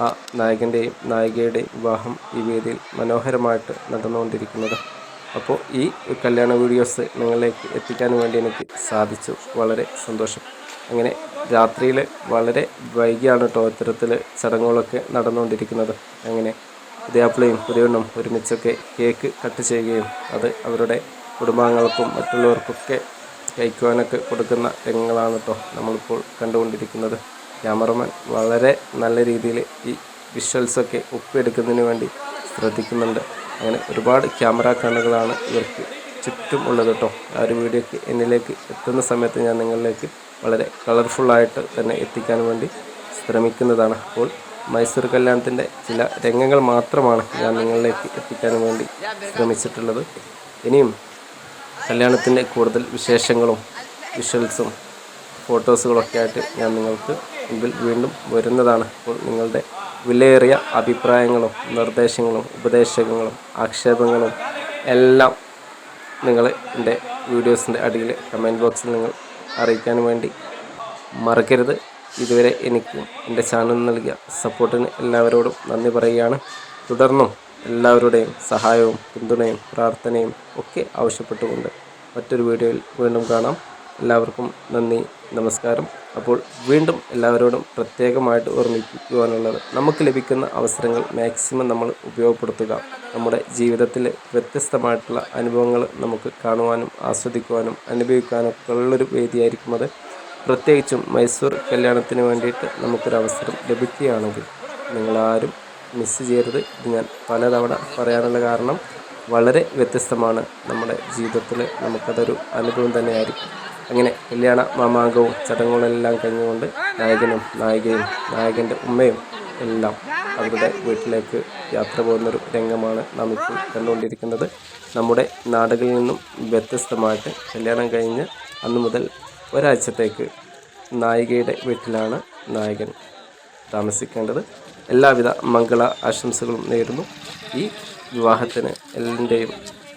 ആ നായകൻ്റെയും നായികയുടെയും വിവാഹം ഈ വേദിയിൽ മനോഹരമായിട്ട് നടന്നുകൊണ്ടിരിക്കുന്നത്. അപ്പോൾ ഈ കല്യാണ വീഡിയോസ് നിങ്ങളിലേക്ക് എത്തിക്കാൻ വേണ്ടി എനിക്ക് സാധിച്ചു. വളരെ സന്തോഷം. അങ്ങനെ രാത്രിയിൽ വളരെ വൈകിയാണ് കേട്ടോ ഇത്തരത്തിൽ ചടങ്ങുകളൊക്കെ നടന്നുകൊണ്ടിരിക്കുന്നത്. അങ്ങനെ പുതിയാപ്പിളയും പുതിയണ്ണും ഒരുമിച്ചൊക്കെ കേക്ക് കട്ട് ചെയ്യുകയും അത് അവരുടെ കുടുംബാംഗങ്ങൾക്കും മറ്റുള്ളവർക്കൊക്കെ കഴിക്കുവാനൊക്കെ കൊടുക്കുന്ന രംഗങ്ങളാണ് കേട്ടോ നമ്മളിപ്പോൾ കണ്ടുകൊണ്ടിരിക്കുന്നത്. ക്യാമറമാൻ വളരെ നല്ല രീതിയിൽ ഈ വിഷ്വൽസൊക്കെ ഒപ്പിയെടുക്കുന്നതിന് വേണ്ടി ശ്രദ്ധിക്കുന്നുണ്ട്. അങ്ങനെ ഒരുപാട് ക്യാമറ കണ്ണുകളാണ് ഇവർക്ക് ചുറ്റും ഉള്ളത് കേട്ടോ. ആ ഒരു വീഡിയോക്ക് എന്നിലേക്ക് എത്തുന്ന സമയത്ത് ഞാൻ നിങ്ങളിലേക്ക് വളരെ കളർഫുള്ളായിട്ട് തന്നെ എത്തിക്കാൻ വേണ്ടി ശ്രമിക്കുന്നതാണ്. അപ്പോൾ മൈസൂർ കല്യാണത്തിൻ്റെ ചില രംഗങ്ങൾ മാത്രമാണ് ഞാൻ നിങ്ങളിലേക്ക് എത്തിക്കാൻ വേണ്ടി ശ്രമിച്ചിട്ടുള്ളത്. ഇനിയും കല്യാണത്തിൻ്റെ കൂടുതൽ വിശേഷങ്ങളും വിഷ്വൽസും ഫോട്ടോസുകളൊക്കെ ആയിട്ട് ഞാൻ നിങ്ങൾക്ക് മുമ്പിൽ വീണ്ടും വരുന്നതാണ്. അപ്പോൾ നിങ്ങളുടെ വിലയേറിയ അഭിപ്രായങ്ങളും നിർദ്ദേശങ്ങളും ഉപദേശങ്ങളും ആക്ഷേപങ്ങളും എല്ലാം നിങ്ങൾ എൻ്റെ വീഡിയോസിൻ്റെ അടിയിൽ കമൻറ്റ് ബോക്സിൽ നിങ്ങൾ അറിയിക്കാൻ വേണ്ടി മറക്കരുത്. ഇതുവരെ എനിക്കും എൻ്റെ ചാനൽ നൽകിയ സപ്പോർട്ടിന് എല്ലാവരോടും നന്ദി പറയുകയാണ്. തുടർന്നും എല്ലാവരുടെയും സഹായവും പിന്തുണയും പ്രാർത്ഥനയും ഒക്കെ ആവശ്യപ്പെട്ടുകൊണ്ട് മറ്റൊരു വീഡിയോയിൽ വീണ്ടും കാണാം. എല്ലാവർക്കും നന്ദി. നമസ്കാരം. അപ്പോൾ വീണ്ടും എല്ലാവരോടും പ്രത്യേകമായിട്ട് ഓർമ്മിപ്പിക്കുവാനുള്ളത്, നമുക്ക് ലഭിക്കുന്ന അവസരങ്ങൾ മാക്സിമം നമ്മൾ ഉപയോഗപ്പെടുത്തുക. നമ്മുടെ ജീവിതത്തിൽ വ്യത്യസ്തമായിട്ടുള്ള അനുഭവങ്ങൾ നമുക്ക് കാണുവാനും ആസ്വദിക്കുവാനും അനുഭവിക്കാനൊക്കെ ഉള്ളൊരു വേദിയായിരിക്കും അത്. പ്രത്യേകിച്ചും മൈസൂർ കല്യാണത്തിന് വേണ്ടിയിട്ട് നമുക്കൊരവസരം ലഭിക്കുകയാണെങ്കിൽ നിങ്ങളാരും മിസ് ചെയ്യരുത്. ഇത് ഞാൻ പലതവണ പറയാനുള്ള കാരണം വളരെ വ്യത്യസ്തമാണ്. നമ്മുടെ ജീവിതത്തിൽ നമുക്കതൊരു അനുഭവം തന്നെയായിരിക്കും. അങ്ങനെ കല്യാണ മാമാങ്കവും ചടങ്ങുകളെല്ലാം കഴിഞ്ഞുകൊണ്ട് നായകനും നായികയും നായകൻ്റെ ഉമ്മയും എല്ലാം അവരുടെ വീട്ടിലേക്ക് യാത്ര പോകുന്നൊരു രംഗമാണ് നാം ഇപ്പോൾ കണ്ടുകൊണ്ടിരിക്കുന്നത്. നമ്മുടെ നാടുകളിൽ നിന്നും വ്യത്യസ്തമായിട്ട് കല്യാണം കഴിഞ്ഞ് അന്നു മുതൽ ഒരാഴ്ചത്തേക്ക് നായികയുടെ വീട്ടിലാണ് നായകൻ താമസിക്കേണ്ടത്. എല്ലാവിധ മംഗള ആശംസകളും നേരുന്നു. ഈ വിവാഹത്തിന്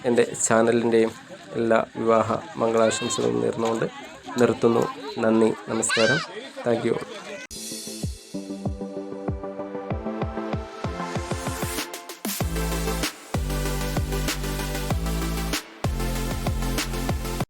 എൻ്റെ ചാനലിൻ്റെയും എല്ലാ വിവാഹ മംഗളാശംസകളും നേർന്നുകൊണ്ട് നിർത്തുന്നു. നന്ദി, നമസ്കാരം. Thank you.